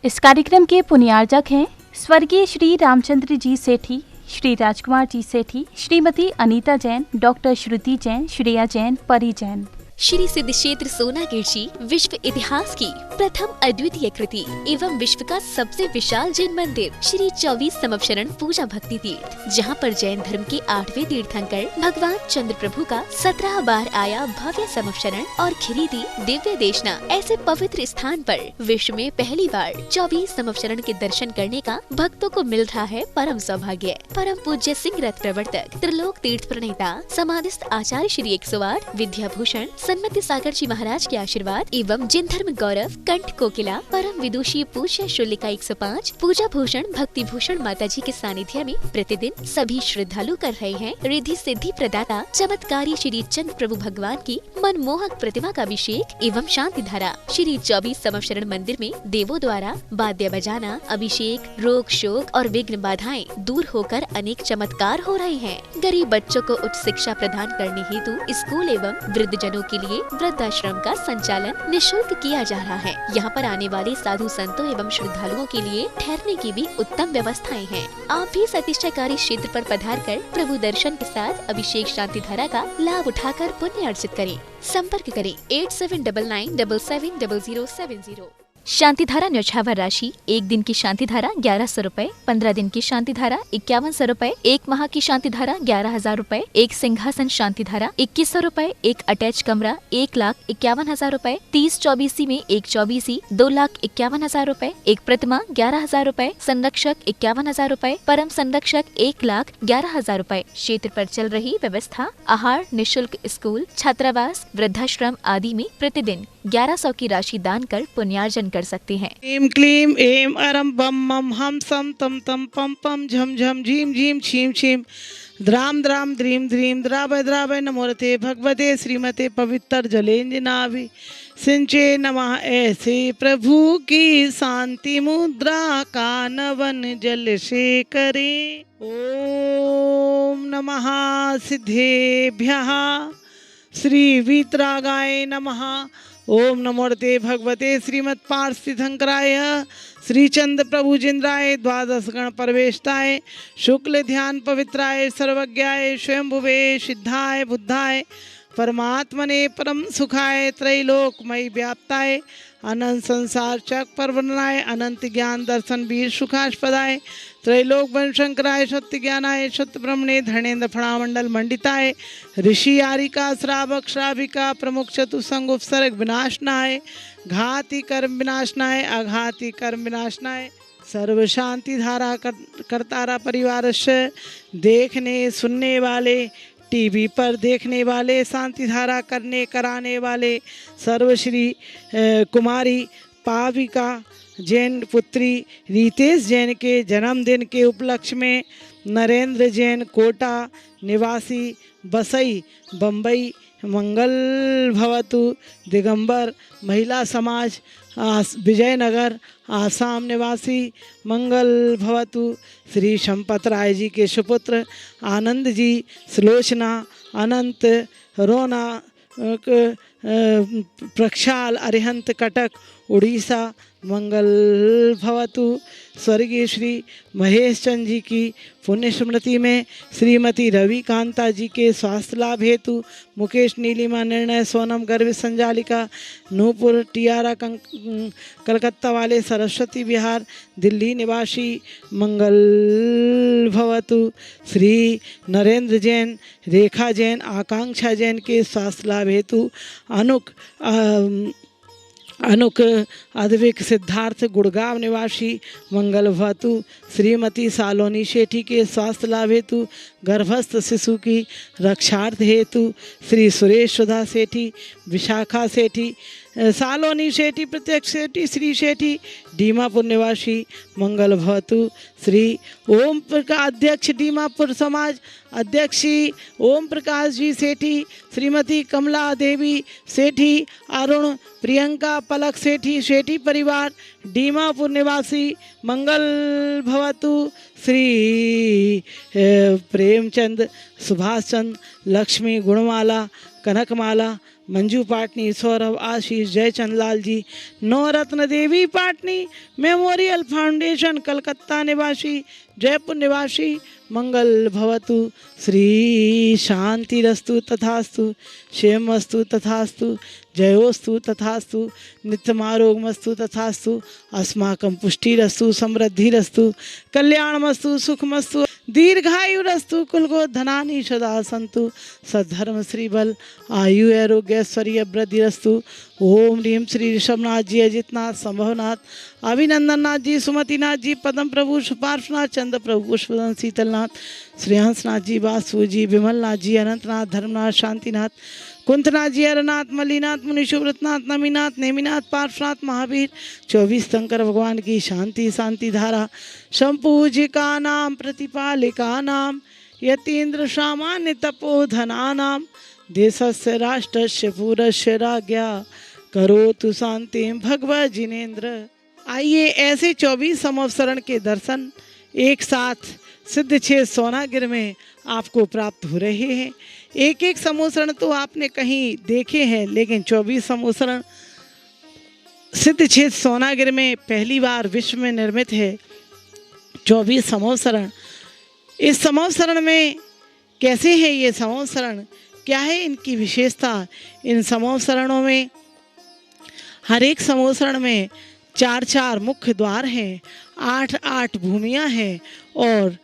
इस कार्यक्रम के पुण्यार्जक हैं स्वर्गीय श्री रामचंद्र जी सेठी, श्री राजकुमार जी सेठी, श्रीमती अनीता जैन, डॉक्टर श्रुति जैन, श्रेया जैन, परी जैन। श्री सिद्ध क्षेत्र सोनागिर जी विश्व इतिहास की प्रथम अद्वितीय कृति एवं विश्व का सबसे विशाल जैन मंदिर श्री 24 समवशरण पूजा भक्ति तीर्थ, जहां पर जैन धर्म के 8वें तीर्थंकर भगवान चंद्र प्रभु का 17 बार आया भव्य समवशरण और खिरीदी दिव्य देशना ऐसे पवित्र स्थान पर विश्व में पहली बार 24 समवशरण के दर्शन करने का भक्तों को मिल रहा है परम सौभाग्य। परम पूज्य सिंह रथ प्रवर्तक त्रिलोक तीर्थ प्रणेता समाधिस्थ आचार्य श्री 108 विद्याभूषण सन्मति सागर जी महाराज के आशीर्वाद एवं जिन धर्म गौरव कंठ कोकिला परम विदुषी पूज्य शुल्लिका 105 पूजा भूषण भक्ति भूषण माता जी के सानिध्य में प्रतिदिन सभी श्रद्धालु कर रहे हैं रिद्धि सिद्धि प्रदाता चमत्कारी श्री चंद्र प्रभु भगवान की मनमोहक प्रतिमा का अभिषेक एवं शांति धारा। श्री 24 समवशरण मंदिर में देवों द्वारा वाद्य बजाना, अभिषेक, रोग शोक और विघ्न बाधाएं दूर होकर अनेक चमत्कार हो रहे हैं। गरीब बच्चों को उच्च शिक्षा प्रदान करने हेतु स्कूल एवं वृद्ध जनों के लिए वृद्धाश्रम का संचालन निःशुल्क किया जा रहा है। यहाँ पर आने वाले साधु संतों एवं श्रद्धालुओं के लिए ठहरने की भी उत्तम व्यवस्थाएं हैं। आप भी सतिष्ठाकारी क्षेत्र पर पधार कर प्रभु दर्शन के साथ अभिषेक शांति धारा का लाभ उठाकर पुण्य अर्जित करें। संपर्क करें 8799770070। शांति धारा न्यौछावर राशि 1 दिन की शांति धारा 1100 रूपए, 15 दिन की शांति धारा 5100 रूपए, 1 माह की शांति धारा 11,000 रूपए, 1 सिंहासन शांति धारा 2100 रूपए, 1 अटैच कमरा 1,51,000 रूपए, 30 24 में 1 24, 2,51,000 रूपए, 1 प्रतिमा 11,000 रूपए, संरक्षक 51,000 रूपए, परम संरक्षक 1,11,000 रूपए। क्षेत्र पर चल रही व्यवस्था आहार निःशुल्क, स्कूल, छात्रावास, वृद्धाश्रम आदि में प्रतिदिन 1100 की राशि दान कर पुण्यार्जन कर सकते हैं। ऐं क्लीं ऐं अरं बम मम हम सम तम तम पम पम झम झम झीम झीम छीम छीम द्राम द्राम द्रीम द्रीम द्रावय द्रावय नमोरते भगवते श्रीमते पवित्र जलेंजनाभि सिंचे नमः। ऐसे प्रभु की शांति मुद्रा कानवन जल से करें। ओम नमः सिद्धेभ्यः श्री वीतरागाय नमः। ओम नमोरते भगवते श्रीमत् पार्थिथंकराय श्रीचंद्र प्रभुजिंद्राय द्वादश गण परवेष्टाय शुक्ल ध्यान पवित्राय सर्वज्ञाय स्वयंभुवे सिद्धाय बुद्धाय परमात्मने परम सुखाय त्रैलोकमयी व्याप्ताय अनंत संसार चक परवर्णाय अनंत ज्ञान दर्शन वीर सुखास्पदाय त्रैलोक वन शंकराय सत्य ज्ञानाय सत्य ब्रह्मणे धर्णेन्द्र फणामंडल मंडिताय ऋषि आरिका श्रावक श्राविका प्रमुख चतुसंग उपसर्ग विनाशनाय घाति कर्म विनाशनाय अघाति कर्म विनाशनाय सर्व शांति धारा करतारा परिवार से देखने सुनने वाले टीवी पर देखने वाले शांति धारा करने कराने वाले सर्वश्री कुमारी पाविका जैन पुत्री रितेश जैन के जन्मदिन के उपलक्ष्य में नरेंद्र जैन कोटा निवासी बसई बम्बई मंगल भवतु दिगंबर महिला समाज विजयनगर आसाम निवासी मंगल भवतु श्री संपत राय जी के सुपुत्र आनंद जी सुलोचना अनंत रोना प्रक्षाल अरिहंत कटक उड़ीसा मंगल भवतु। स्वर्गीय श्री महेश चंद जी की पुण्य स्मृति में श्रीमती रवि कांता जी के स्वास्थ्य लाभ हेतु मुकेश नीलिमा निर्णय सोनम गर्भ संजालिका नूपुर टियारा कलकत्ता वाले सरस्वती विहार दिल्ली निवासी मंगल भवतु। श्री नरेंद्र जैन रेखा जैन आकांक्षा जैन के स्वास्थ्य लाभ हेतु अनुक अद्विक सिद्धार्थ गुड़गांव निवासी मंगल भवतु। श्रीमती सालोनी सेठी के स्वास्थ्य लाभ हेतु गर्भस्थ शिशु की रक्षार्थ हेतु श्री सुरेश सुधा सेठी विशाखा सेठी सालोनी सेठी प्रत्यक्ष सेठी श्री सेठी डीमापुर निवासी मंगल भवतु। श्री ओम प्रकाश अध्यक्ष डीमापुर समाज अध्यक्ष ओम प्रकाश जी सेठी श्रीमती कमला देवी सेठी अरुण प्रियंका पलक सेठी सेठी परिवार डीमापुर निवासी मंगल भवतु। श्री प्रेमचंद सुभाष चंद लक्ष्मी गुणमाला कनकमाला मंजू पाटनी, सौरभ, आशीष, जयचंद लाल जी, नवरत्न देवी पाटनी, मेमोरियल फाउंडेशन कलकत्ता निवासी, जयपुर निवासी, मंगल भवतु, श्री शांतिरस्तु तथास्तु, क्षेमस्तु तथास्तु, जयोस्तु तथास्तु, नित्यमारोगमस्तु तथास्तु, अस्माकं पुष्टिरस्तु, समृद्धिरस्तु, कल्याणमस्तु, सुखमस्तु, दीर्घायुरस्तु, कुलगोधनानि सदा सन्तु, सद्धर्म श्री बल आयु आरोग्य ऐश्वर्य वृद्धिरस्तु। ओम ह्रीम श्री ऋषभनाथ जी, अजितनाथ, संभवनाथ, अभिनंदननाथ जी, सुमतिनाथ जी, पद्म प्रभु, पार्श्वनाथ, चंद्र प्रभु, पुष्पदन, शीतलनाथ, श्रेयांसनाथ जी, वासु जी, विमलनाथ जी, अनंतनाथ, धर्मनाथ, शांतिनाथ, कुंतनाथ जी, अरनाथ, मल्लीनाथ, मुनिशुव्रतनाथ, नमीनाथ, नेमिनाथ, पार्श्वनाथ, महावीर, 24 शंकर भगवान की शांति शांति धारा, संपूजिका नाम प्रतिपालिका नाम, यतीन्द्र सामान्य तपोधना नाम, देशस्य राष्ट्रस्य पूरस्य राज्ञा करोतु शांति भगवत जिनेन्द्र। आइए ऐसे 24 संवत्सरण के दर्शन एक साथ सिद्धक्षेत्र सोनागिर में आपको प्राप्त हो रहे हैं। एक एक संवत्सरण तो आपने कहीं देखे हैं, लेकिन 24 संवत्सरण सिद्धक्षेत्र सोनागिर में पहली बार विश्व में निर्मित है। 24 संवत्सरण, इस संवत्सरण में कैसे है ये संवत्सरण, क्या है इनकी विशेषता। इन संवत्सरणों में हर एक संवत्सरण में 4-4 मुख्य द्वार हैं, 8-8 भूमियाँ हैं और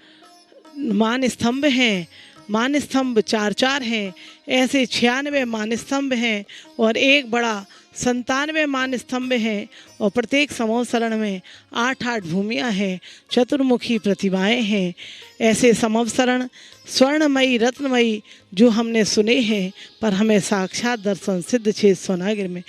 मान स्तंभ हैं। मान स्तंभ 4-4 हैं, ऐसे 96 मान स्तंभ हैं और एक बड़ा 97 मान स्तंभ हैं और प्रत्येक संवत्सरण में 8-8 भूमियाँ हैं, चतुर्मुखी प्रतिमाएँ हैं। ऐसे संवत्सरण स्वर्णमयी रत्नमयी जो हमने सुने हैं, पर हमें साक्षात दर्शन सिद्धक्षेत्र सोनागिर में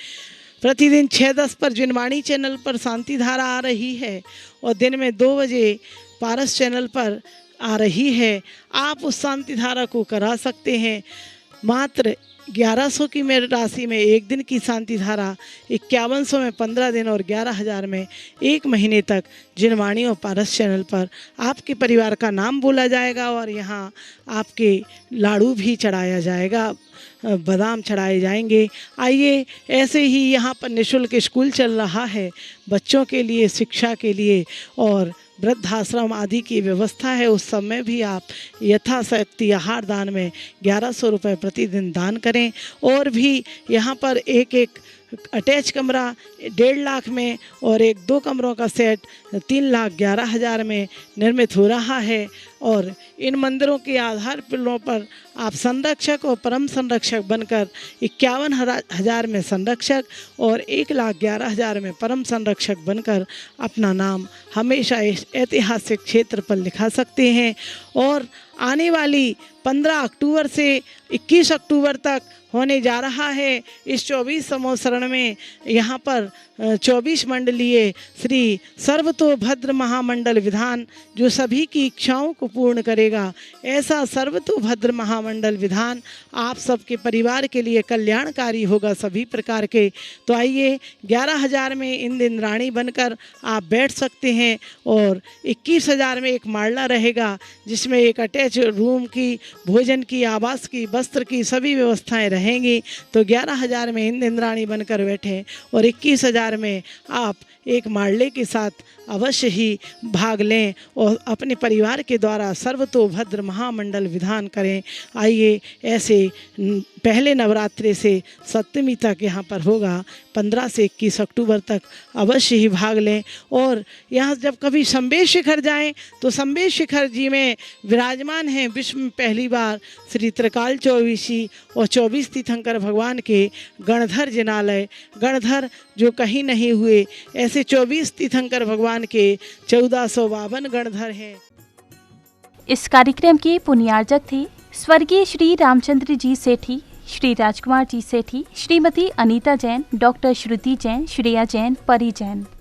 प्रतिदिन 6:10 पर जिनवाणी चैनल पर शांति धारा आ रही है और दिन में 2 बजे पारस चैनल पर आ रही है। आप उस शांति धारा को करा सकते हैं। मात्र 1100 की मेरी राशि में एक दिन की शांति धारा, 5100 में 15 दिन और 11,000 में 1 महीने तक जिनवाणी और पारस चैनल पर आपके परिवार का नाम बोला जाएगा और यहाँ आपके लाड़ू भी चढ़ाया जाएगा, बादाम चढ़ाए जाएंगे। आइए ऐसे ही यहाँ पर निःशुल्क स्कूल चल रहा है बच्चों के लिए, शिक्षा के लिए और वृद्धाश्रम आदि की व्यवस्था है। उस समय भी आप यथाशक्ति आहार दान में 1100 रुपये प्रतिदिन दान करें। और भी यहाँ पर एक अटैच कमरा 1.5 लाख में और 2 कमरों का सेट 3,11,000 में निर्मित हो रहा है। और इन मंदिरों के आधार पिलरों पर आप संरक्षक और परम संरक्षक बनकर 51,000 में संरक्षक और 1,11,000 में परम संरक्षक बनकर अपना नाम हमेशा इस ऐतिहासिक क्षेत्र पर लिखा सकते हैं। और आने वाली 15 अक्टूबर से 21 अक्टूबर तक होने जा रहा है इस 24 संवत्सरण में यहाँ पर 24 मंडलीय श्री सर्वतोभद्र महामंडल विधान जो सभी की इच्छाओं को पूर्ण करेगा, ऐसा सर्वतोभद्र महामंडल विधान आप सबके परिवार के लिए कल्याणकारी होगा सभी प्रकार के। तो आइए 11,000 में इन दिन रानी बनकर आप बैठ सकते हैं और 21,000 में एक माड़ला रहेगा जिसमें एक अटैच रूम की, भोजन की, आवास की, वस्त्र की सभी व्यवस्थाएं रहेंगी। तो 11,000 में इन दिन रानी बनकर बैठें और 21,000 में आप एक माड़ले के साथ अवश्य ही भाग लें और अपने परिवार के द्वारा सर्वतोभद्र महामंडल विधान करें। आइए ऐसे पहले नवरात्रि से सप्तमी तक यहाँ पर होगा, 15 से 21 अक्टूबर तक अवश्य ही भाग लें। और यहाँ जब कभी संबेश शिखर जाएं तो संबेश शिखर जी में विराजमान हैं विश्व में पहली बार श्री त्रिकाल चौबीसी और 24 तीर्थंकर भगवान के गणधर जिनालय, गणधर जो कहीं नहीं हुए, ऐसे 24 तीर्थंकर भगवान के 1452 गणधर हैं। इस कार्यक्रम के पुण्यार्जक थे स्वर्गीय श्री रामचंद्र जी सेठी, श्री राजकुमार जी सेठी, श्रीमती अनीता जैन, डॉक्टर श्रुति जैन, श्रेया जैन, परी जैन।